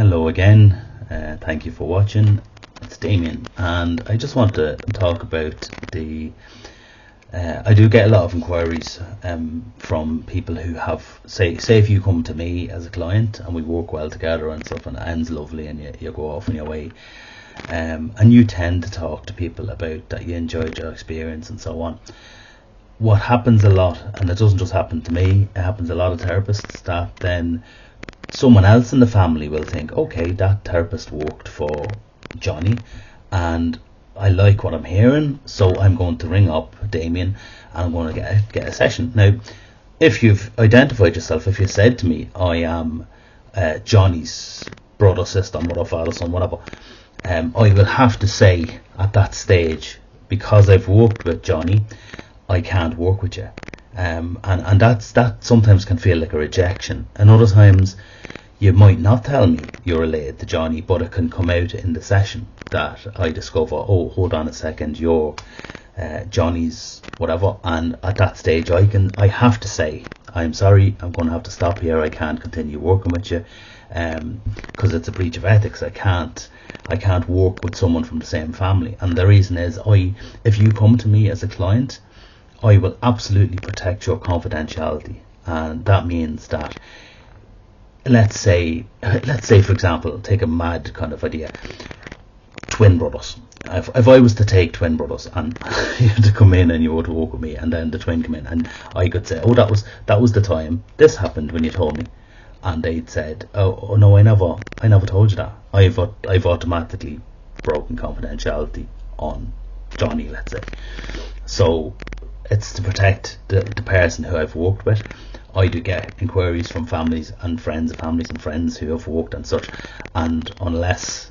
Hello again, thank you for watching. It's Damien, and I just want to talk about I do get a lot of inquiries from people who have, say if you come to me as a client and we work well together and stuff and it ends lovely and you go off on your way, and you tend to talk to people about that you enjoyed your experience and so on. What happens a lot, and it doesn't just happen to me, it happens a lot of therapists, that then someone else in the family will think, okay, that therapist worked for Johnny and I like what I'm hearing, so I'm going to ring up Damien and I'm going to get a session. Now, if you've identified yourself, if you said to me, I am Johnny's brother, sister, mother, father, son, whatever, I will have to say at that stage, because I've worked with Johnny, I can't work with you. And that sometimes can feel like a rejection, and other times you might not tell me you're related to Johnny, but it can come out in the session that I discover, oh, hold on a second, you're Johnny's whatever, and at that stage I have to say, I'm sorry, I'm going to have to stop here, I can't continue working with you, because it's a breach of ethics. I can't work with someone from the same family. And the reason is, if you come to me as a client, I will absolutely protect your confidentiality, and that means that, let's say for example, take a mad kind of idea, twin brothers. If I was to take twin brothers and you had to come in and you were to walk with me, and then the twin come in, and I could say, oh, that was the time this happened when you told me, and they'd said, oh no, I never told you that. I've automatically broken confidentiality on Johnny, let's say. So it's to protect the person who I've worked with. I do get inquiries from families and friends who have worked and such, and unless,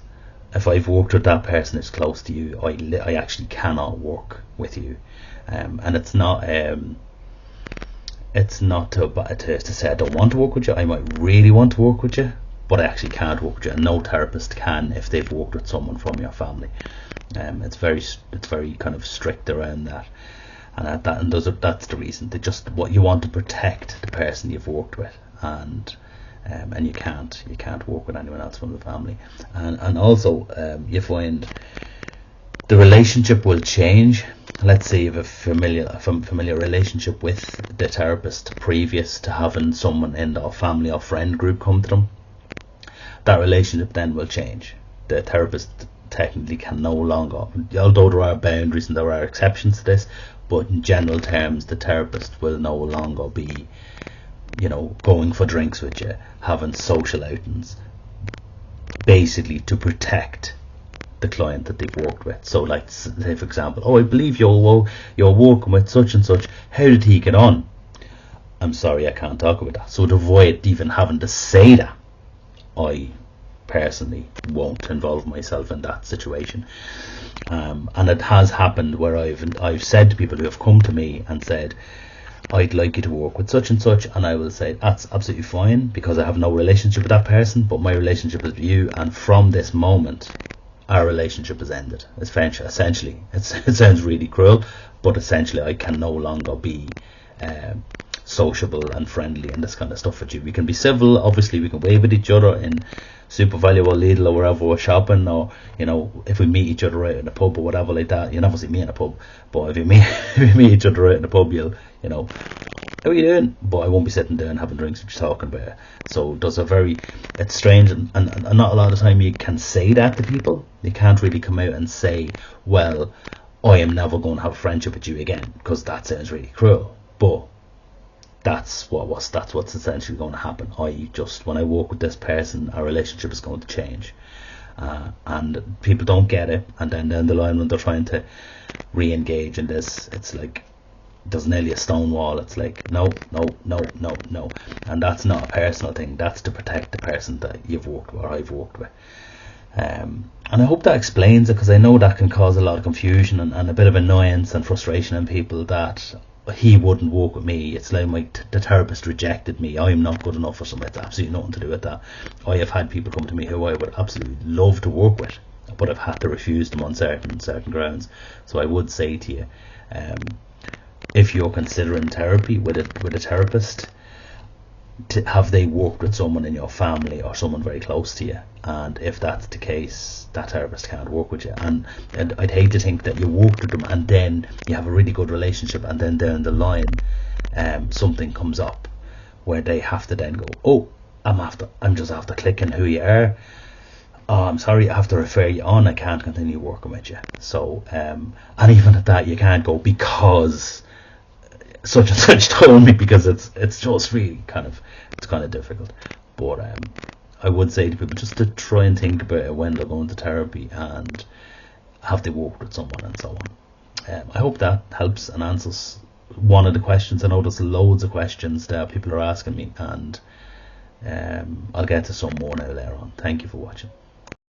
if I've worked with that person who's close to you, I actually cannot work with you. And it's not to say I don't want to work with you. I might really want to work with you, but I actually can't work with you, and no therapist can if they've worked with someone from your family. It's very kind of strict around that. And that's the reason. What you want to protect the person you've worked with, and you can't work with anyone else from the family. And also you find the relationship will change. Let's say you have a familiar relationship with the therapist previous to having someone in their family or friend group come to them. That relationship then will change. The therapist technically can no longer, although there are boundaries and there are exceptions to this, but in general terms, the therapist will no longer be, going for drinks with you, having social outings, basically to protect the client that they've worked with. So, like, say for example, oh, I believe you're working with such and such. How did he get on? I'm sorry, I can't talk about that. So to avoid even having to say that, I personally won't involve myself in that situation. And it has happened where I've said to people who have come to me and said, I'd like you to work with such and such, and I will say that's absolutely fine, because I have no relationship with that person, but my relationship is with you, and from this moment our relationship is ended. Essentially, it sounds really cruel, but essentially I can no longer be sociable and friendly and this kind of stuff with you. We can be civil, obviously we can wave at each other in Super Value or Lidl or wherever we're shopping, or if we meet each other out in a pub or whatever like that. You never see me in a pub, but if you meet each other out in a pub, you'll how are you doing? But I won't be sitting there and having drinks and talking about it. So it's strange, and not a lot of the time you can say that to people. You can't really come out and say, well, I am never going to have a friendship with you again, because that sounds really cruel. But that's what's essentially going to happen. When I work with this person, our relationship is going to change, and people don't get it, and then down the line when they're trying to re-engage in this, it's like there's nearly a stone wall. It's like no, and that's not a personal thing. That's to protect the person that you've worked with or I've worked with. And I hope that explains it, because I know that can cause a lot of confusion and a bit of annoyance and frustration in people, that he wouldn't work with me. It's like the therapist rejected me, I'm not good enough for something. It's absolutely nothing to do with that. I have had people come to me who I would absolutely love to work with, but I've had to refuse them on certain grounds. So I would say to you, if you're considering therapy with a therapist, have they worked with someone in your family or someone very close to you? And if that's the case, that therapist can't work with you. And I'd hate to think that you worked with them and then you have a really good relationship, and then down the line something comes up where they have to then go, oh, I'm just after clicking who you are. Oh, I'm sorry, I have to refer you on. I can't continue working with you. So, and even at that, you can't go because such and such told me, because it's just really kind of difficult. But I would say to people just to try and think about it when they're going to therapy, and have they worked with someone and so on. I hope that helps and answers one of the questions. I know there's loads of questions that people are asking me, and I'll get to some more now later on. Thank you for watching.